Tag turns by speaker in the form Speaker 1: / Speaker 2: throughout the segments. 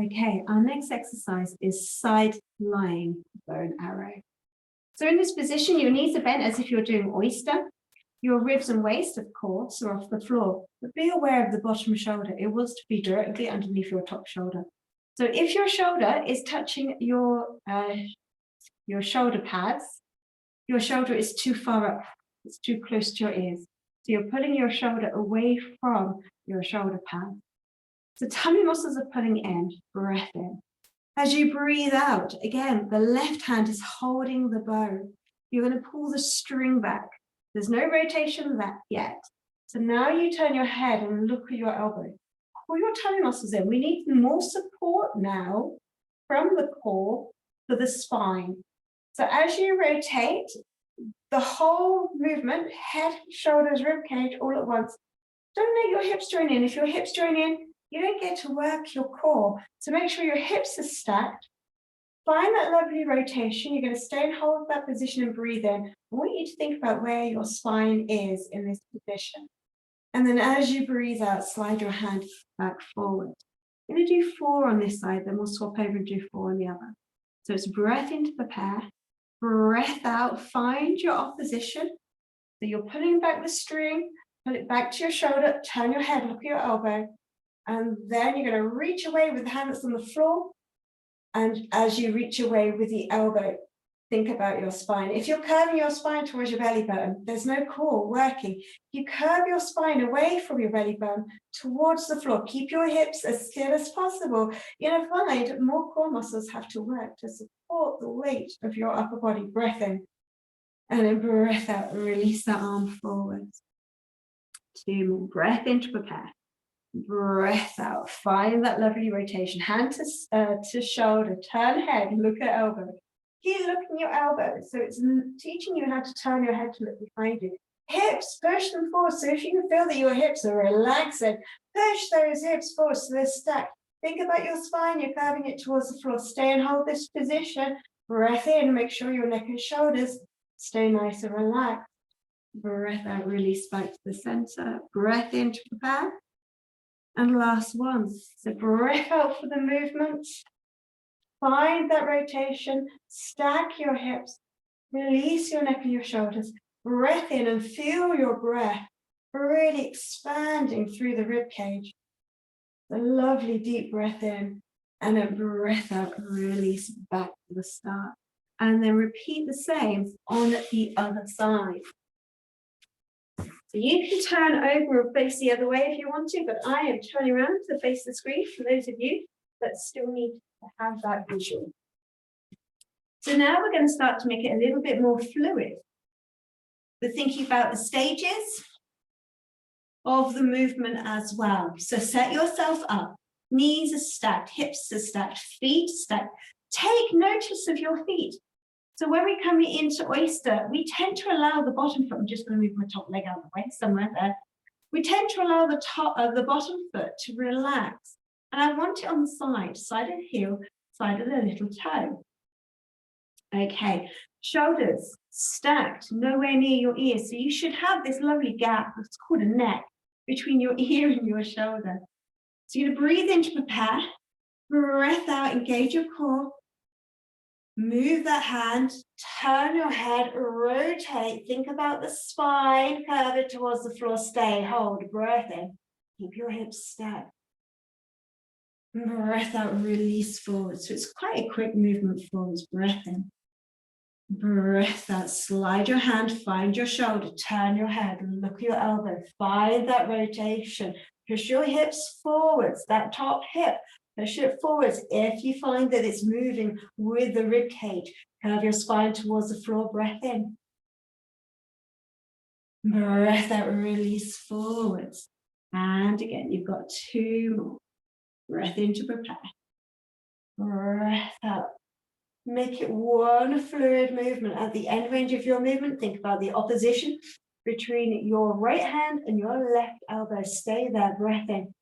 Speaker 1: Okay, our next exercise is side lying bow and arrow. So in this position, your knees are bent as if you're doing oyster. Your ribs and waist, of course, are off the floor, but be aware of the bottom shoulder. It wants to be directly underneath your top shoulder. So if your shoulder is touching your shoulder pads, your shoulder is too far up. It's too close to your ears. So you're pulling your shoulder away from your shoulder pad. So tummy muscles are pulling in, breath in. As you breathe out, again, the left hand is holding the bow. You're going to pull the string back. There's no rotation left yet. So now you turn your head and look at your elbow. Pull your tummy muscles in. We need more support now from the core for the spine. So as you rotate, the whole movement, head, shoulders, ribcage, all at once. Don't let your hips join in. If your hips join in, you don't get to work your core. So make sure your hips are stacked. Find that lovely rotation. You're going to stay and hold that position and breathe in. I want you to think about where your spine is in this position. And then as you breathe out, slide your hand back forward. I'm going to do 4 on this side, then we'll swap over and do 4 on the other. So it's breath in to prepare, breath out, find your opposition. So you're pulling back the string, pull it back to your shoulder, turn your head, look at your elbow. And then you're going to reach away with the hand that's on the floor. And as you reach away with the elbow, think about your spine. If you're curving your spine towards your belly button, there's no core working. You curve your spine away from your belly button towards the floor. Keep your hips as still as possible. You're going to find more core muscles have to work to support the weight of your upper body. Breath in. And then breath out. Release that arm forward. 2 more. Breath in to prepare. Breath out, find that lovely rotation, hand to shoulder, turn head, look at elbow. Keep looking at your elbow, so it's teaching you how to turn your head to look behind you. Hips, push them forward, so if you can feel that your hips are relaxing, push those hips forward so they're stacked. Think about your spine, you're curving it towards the floor. Stay and hold this position. Breath in, make sure your neck and shoulders stay nice and relaxed. Breath out, release back to the center. Breath in to prepare. And last one, so breath out for the movement, find that rotation, stack your hips, release your neck and your shoulders, breath in and feel your breath really expanding through the rib cage. A lovely deep breath in and then breath out, release back to the start. And then repeat the same on the other side. So you can turn over and face the other way if you want to, but I am turning around to face the screen for those of you that still need to have that visual. So now we're going to start to make it a little bit more fluid. We're thinking about the stages of the movement as well. So set yourself up. Knees are stacked, hips are stacked, feet stacked. Take notice of your feet. So when we come into oyster, we tend to allow the bottom foot, I'm just going to move my top leg out of the way, somewhere there. We tend to allow the bottom foot to relax. And I want it on the side of the heel, side of the little toe. Okay, shoulders stacked, nowhere near your ears. So you should have this lovely gap, it's called a neck, between your ear and your shoulder. So you're going to breathe in to prepare, breath out, engage your core. Move that hand, turn your head, rotate, think about the spine, curve it towards the floor, stay, hold, breath in, keep your hips stacked. Breath out, release forward. So it's quite a quick movement forwards, breath in. Breath out, slide your hand, find your shoulder, turn your head, look at your elbow, find that rotation, push your hips forwards, that top hip. Push it forwards. If you find that it's moving with the rib cage, curve your spine towards the floor, breath in. Breath out, release forwards. And again, you've got 2 more. Breath in to prepare. Breath out. Make it one fluid movement. At the end range of your movement, think about the opposition between your right hand and your left elbow. Stay there, breath in.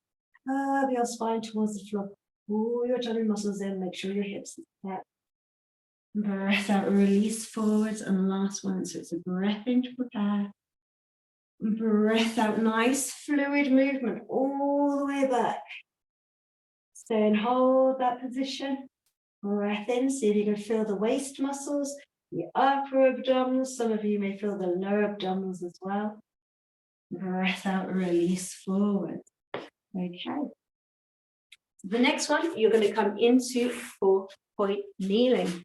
Speaker 1: Curve your spine towards the floor. Pull your tummy muscles in, make sure your hips are set. Breath out, release forwards, and last one. So it's a breath in to prepare. Breath out, nice fluid movement all the way back. Stay and hold that position. Breath in, see if you can feel the waist muscles, the upper abdominals. Some of you may feel the lower abdominals as well. Breath out, release forward. Okay. The next one, you're going to come into 4-point kneeling.